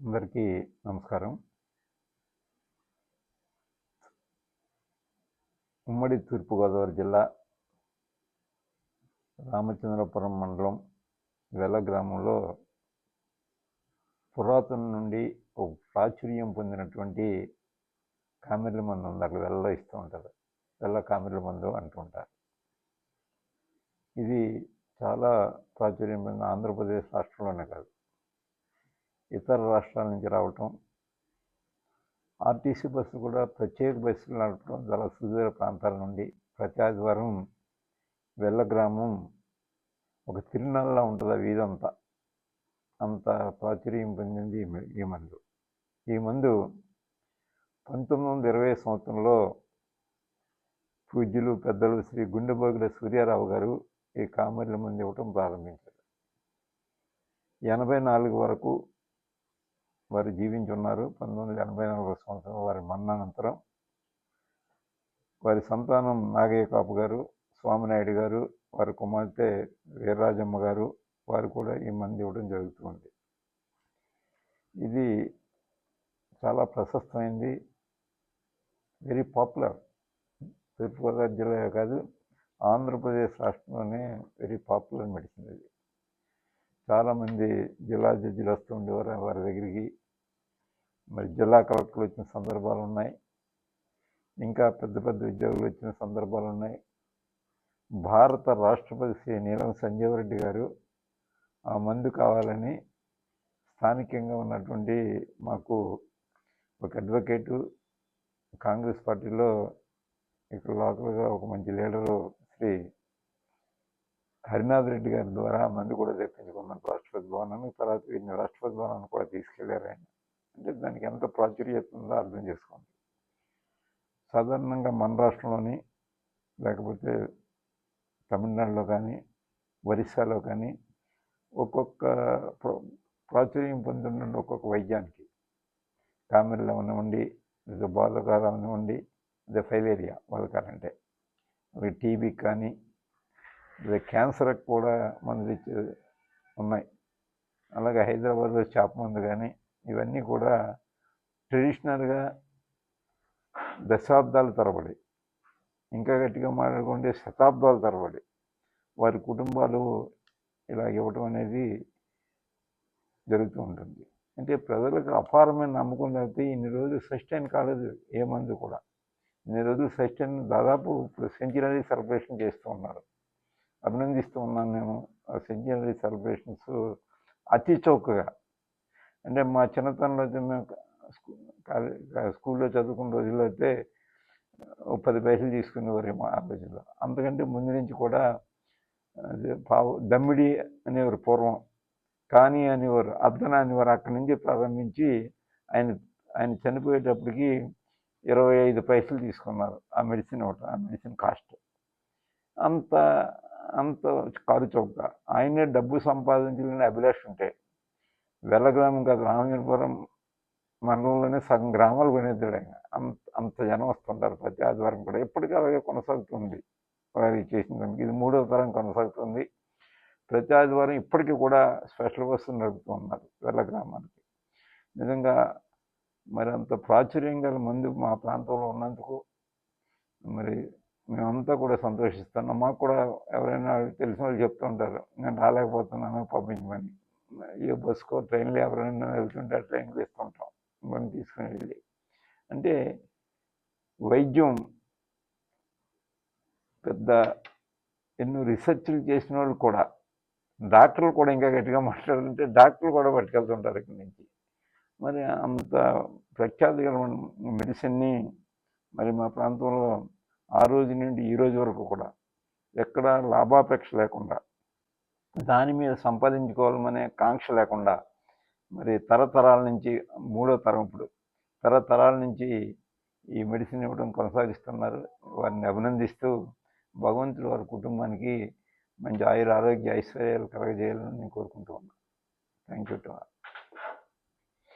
అందరికీ నమస్కారం. ఉమ్మడి తూర్పుగోదావరి జిల్లా రామచంద్రపురం మండలం వెల్ల గ్రామంలో పురాతన నుండి ఒక ప్రాచుర్యం పొందినటువంటి కామెర్ల మందు ఉంది. అక్కడ వెల్లలో ఇస్తూ ఉంటారు. వెల్ల కామెర్ల మందు అంటుంటారు. ఇది చాలా ప్రాచుర్యం పొందిన ఆంధ్రప్రదేశ్ రాష్ట్రంలోనే కాదు, ఇతర రాష్ట్రాల నుంచి రావటం, ఆర్టీసీ బస్సు కూడా ప్రత్యేక బస్సులు నడపడం చాలా సుదూర ప్రాంతాల నుండి ప్రతి ఆదివారం వెల్ల గ్రామం ఒక తిరునాళ్ళలా ఉంటుంది. ఆ వీధంతా అంత ప్రాచుర్యం పొందింది ఈ మందు. ఈ మందు 1920 సంవత్సరంలో పూజ్యులు పెద్దలు శ్రీ గుండెబోగుల సూర్యారావు గారు ఈ కామెర్ల మందు ఇవ్వటం ప్రారంభించారు. 84 వరకు వారు జీవించున్నారు. 1984 సంవత్సరం వారి మరణానంతరం వారి సంతానం నాగయ్య కాపు గారు, స్వామినాయుడు గారు, వారి కుమార్తె వీర్రాజమ్మ గారు వారు కూడా ఈ మందు ఇవ్వడం జరుగుతుంది. ఇది చాలా ప్రశస్తమైంది, వెరీ పాపులర్. తూర్పుగోదావరి జిల్లా కాదు, ఆంధ్రప్రదేశ్ రాష్ట్రంలోనే వెరీ పాపులర్ మెడిసిన్ ఇది. చాలామంది జిల్లా జడ్జిలు వస్తూ ఉండేవారు వారి దగ్గరికి. మరి జిల్లా కలెక్టర్లు వచ్చిన సందర్భాలు ఉన్నాయి, ఇంకా పెద్ద పెద్ద ఉద్యోగులు వచ్చిన సందర్భాలు ఉన్నాయి. భారత రాష్ట్రపతి శ్రీ నీలం సంజీవ్ రెడ్డి గారు ఆ మందు కావాలని స్థానికంగా ఉన్నటువంటి మాకు ఒక అడ్వకేటు, కాంగ్రెస్ పార్టీలో ఇక్కడ లోకల్గా ఒక మంచి లీడరు శ్రీ హరినాథ్ రెడ్డి గారి ద్వారా మందు కూడా తెప్పించుకున్నాను రాష్ట్రపతి భవనానికి. తర్వాత వీరిని రాష్ట్రపతి భవనానికి కూడా తీసుకెళ్లారు ఆయన. అంటే దానికి ఎంత ప్రాచుర్యత ఉందో అర్థం చేసుకోండి. సాధారణంగా మన రాష్ట్రంలోని లేకపోతే తమిళనాడులో కానీ ఒరిస్సాలో కానీ ఒక్కొక్క ప్రాచుర్యం పొందిన ఒక్కొక్క వైద్యానికి, కామెర్లు అవనివ్వండి, లేదా బోధకాలు అవనివ్వండి, లేదా ఫైలేరియా బోధకాలంటే అవి టీబీకి కానీ లేదా క్యాన్సర్కి కూడా మందులు ఇచ్చే ఉన్నాయి. అలాగే హైదరాబాద్లో చేప మందు కానీ ఇవన్నీ కూడా ట్రెడిషనల్గా దశాబ్దాల తరబడి, ఇంకా గట్టిగా మాట్లాడుకుంటే శతాబ్దాల తరబడి వారి కుటుంబాలు ఇలా ఇవ్వటం అనేది జరుగుతూ ఉంటుంది. అంటే ప్రజలకు అపారమైన నమ్మకం లేకపోతే ఇన్ని రోజులు సస్టైన్ కాలేదు ఏ మందు కూడా. ఇన్ని రోజులు సస్టైన్ దాదాపు ఇప్పుడు సెంచరీ సెలబ్రేషన్ చేస్తూ ఉన్నారు. అభినందిస్తూ ఉన్నాను నేను. ఆ సెంచరీ సెలబ్రేషన్స్ అతి చౌకగా, అంటే మా చిన్నతనంలో అయితే మేము స్కూల్లో చదువుకున్న రోజుల్లో అయితే 10 పైసలు తీసుకునేవారేమో ఆ రోజుల్లో. అంతకంటే ముందు నుంచి కూడా దమ్మిడి అనేవారు పూర్వం, కానీ అనేవారు, అర్ధన అనేవారు. అక్కడి నుంచి ప్రారంభించి ఆయన చనిపోయేటప్పటికి 25 పైసలు తీసుకున్నారు ఆ మెడిసిన్ ఒకటి. ఆ మెడిసిన్ కాస్ట్ అంత కారు చౌక. ఆయనే డబ్బు సంపాదించాలని అభిలాష ఉంటే వెల్ల గ్రామం కాదు, రామచంద్రపురం మండలంలోనే సగం గ్రామాలు కొనేద్దాడు ఆయన. అంత జనం వస్తుంటారు ప్రతి ఆదివారం కూడా. ఎప్పటికీ అలాగే కొనసాగుతుంది వారి చేసిన దానికి. ఇది 3వ తరం కొనసాగుతుంది. ప్రతి ఆదివారం ఇప్పటికీ కూడా స్పెషల్ బస్సులు నడుపుతూ ఉన్నారు వెల్ల గ్రామానికి. నిజంగా మరి అంత ప్రాచుర్యం గల మందు మా ప్రాంతంలో ఉన్నందుకు మరి మేమంతా కూడా సంతోషిస్తున్నాం. మాకు కూడా ఎవరైనా తెలిసిన వాళ్ళు చెప్తూ ఉంటారు, నేను రాలేకపోతున్నాను పంపించమని. ఏ బస్సుకో ట్రైన్లో ఎవరైనా వెళ్తుంటే ట్రైన్కి ఇస్తుంటాం, మనం తీసుకుని వెళ్ళి. అంటే వైద్యం పెద్ద ఎన్నో రీసెర్చ్లు చేసిన వాళ్ళు కూడా, డాక్టర్లు కూడా ఇంకా గట్టిగా మాట్లాడుతుంటే డాక్టర్లు కూడా పట్టుకెళ్తుంటారు ఇక్కడి నుంచి. మరి అంత ప్రఖ్యాతి గల మెడిసిన్ని మరి మా ప్రాంతంలో ఆ రోజు నుండి ఈ రోజు వరకు కూడా ఎక్కడ లాభాపేక్ష లేకుండా, దాని మీద సంపాదించుకోవాలనే కాంక్ష లేకుండా, మరి తరతరాల నుంచి 3వ తరం ఇప్పుడు తరతరాల నుంచి ఈ మెడిసిన్ ఇవ్వడం కొనసాగిస్తున్నారు. వారిని అభినందిస్తూ భగవంతుడు వారి కుటుంబానికి మంచి ఆయుర ఆరోగ్య ఐశ్వర్యాలు కలగజేయాలని నేను కోరుకుంటూ ఉన్నాను. Thank you to all.